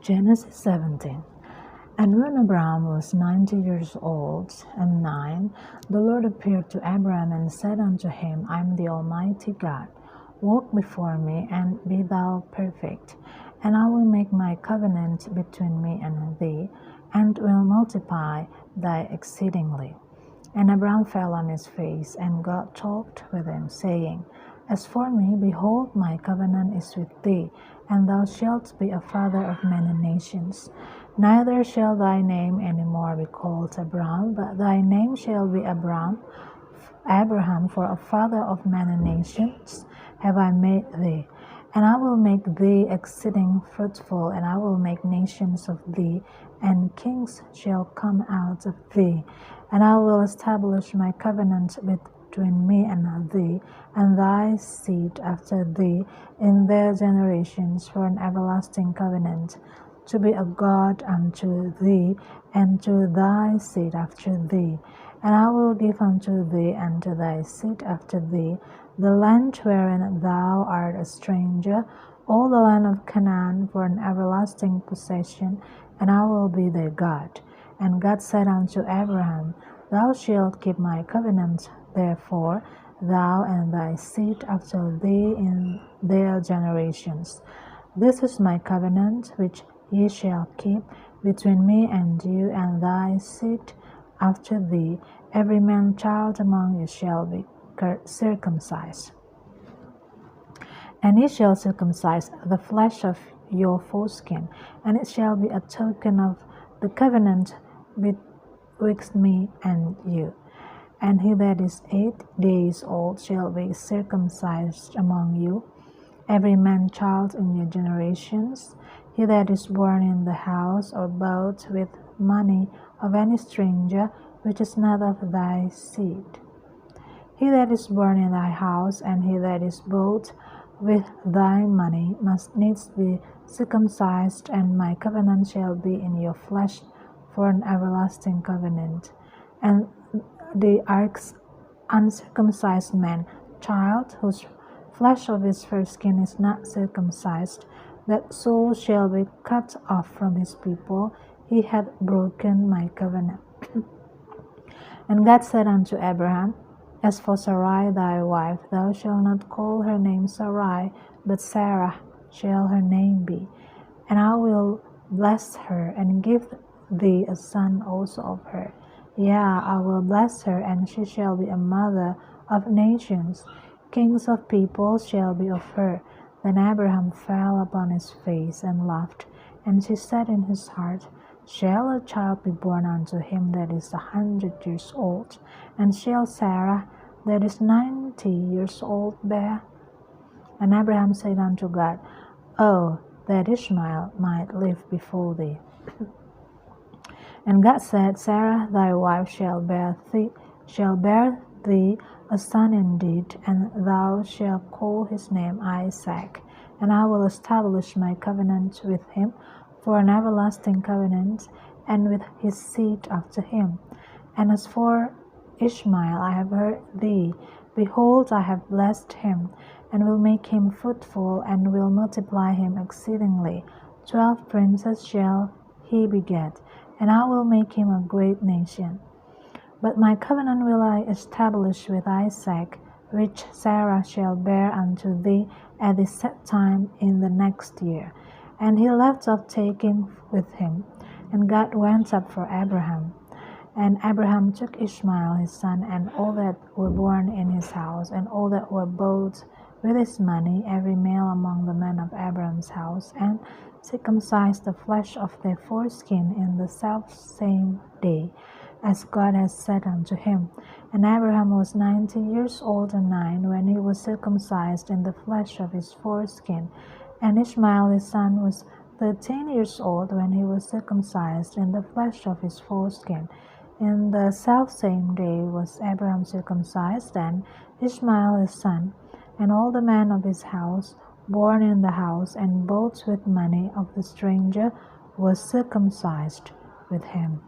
Genesis 17. And when Abraham was 90 years old and 9, the Lord appeared to Abraham and said unto him, I am the Almighty God. Walk before me, and be thou perfect. And I will make my covenant between me and thee, and will multiply thy exceedingly. And Abraham fell on his face, and God talked with him, saying, As for me, behold, my covenant is with thee, and thou shalt be a father of many nations. Neither shall thy name any more be called Abraham, but thy name shall be Abraham, for a father of many nations have I made thee. And I will make thee exceeding fruitful, and I will make nations of thee, and kings shall come out of thee. And I will establish my covenant between me and thee, and thy seed after thee in their generations, for an everlasting covenant, to be a God unto thee, and to thy seed after thee. And I will give unto thee and to thy seed after thee the land wherein thou art a stranger, all the land of Canaan, for an everlasting possession, and I will be their God. And God said unto Abraham, Thou shalt keep my covenant, therefore, thou and thy seed after thee in their generations. This is my covenant which ye shall keep between me and you and thy seed after thee. Every man child among you shall be circumcised. And ye shall circumcise the flesh of your foreskin, and it shall be a token of the covenant betwixt me and you. And he that is 8 days old shall be circumcised among you, every man child in your generations. He that is born in the house or bought with money of any stranger, which is not of thy seed. He that is born in thy house, and he that is bought with thy money, must needs be circumcised, and my covenant shall be in your flesh for an everlasting covenant. And the uncircumcised man child, whose flesh of his foreskin is not circumcised, that soul shall be cut off from his people. He hath broken my covenant. And God said unto Abraham, As for Sarai thy wife, thou shalt not call her name Sarai, but Sarah shall her name be. And I will bless her, and give thee a son also of her. Yea, I will bless her, and she shall be a mother of nations. Kings of peoples shall be of her. Then Abraham fell upon his face and laughed. And he said in his heart, Shall a child be born unto him that is 100 years old? And shall Sarah that is 90 years old bear? And Abraham said unto God, Oh, that Ishmael might live before thee. And God said, Sarah thy wife shall bear thee a son indeed, and thou shalt call his name Isaac. And I will establish my covenant with him for an everlasting covenant, and with his seed after him. And as for Ishmael, I have heard thee. Behold, I have blessed him, and will make him fruitful, and will multiply him exceedingly. 12 princes shall he beget, and I will make him a great nation. But my covenant will I establish with Isaac, which Sarah shall bear unto thee at the set time in the next year. And he left off taking with him, and God went up for Abraham. And Abraham took Ishmael his son, and all that were born in his house, and all that were bought with his money, every male among the men of Abraham's house, and circumcised the flesh of their foreskin in the selfsame day, as God has said unto him. And Abraham was 90 years old and 9 when he was circumcised in the flesh of his foreskin. And Ishmael his son was 13 years old when he was circumcised in the flesh of his foreskin. In the selfsame day was Abraham circumcised, and Ishmael his son, and all the men of his house, born in the house, and bought with money of the stranger, was circumcised with him.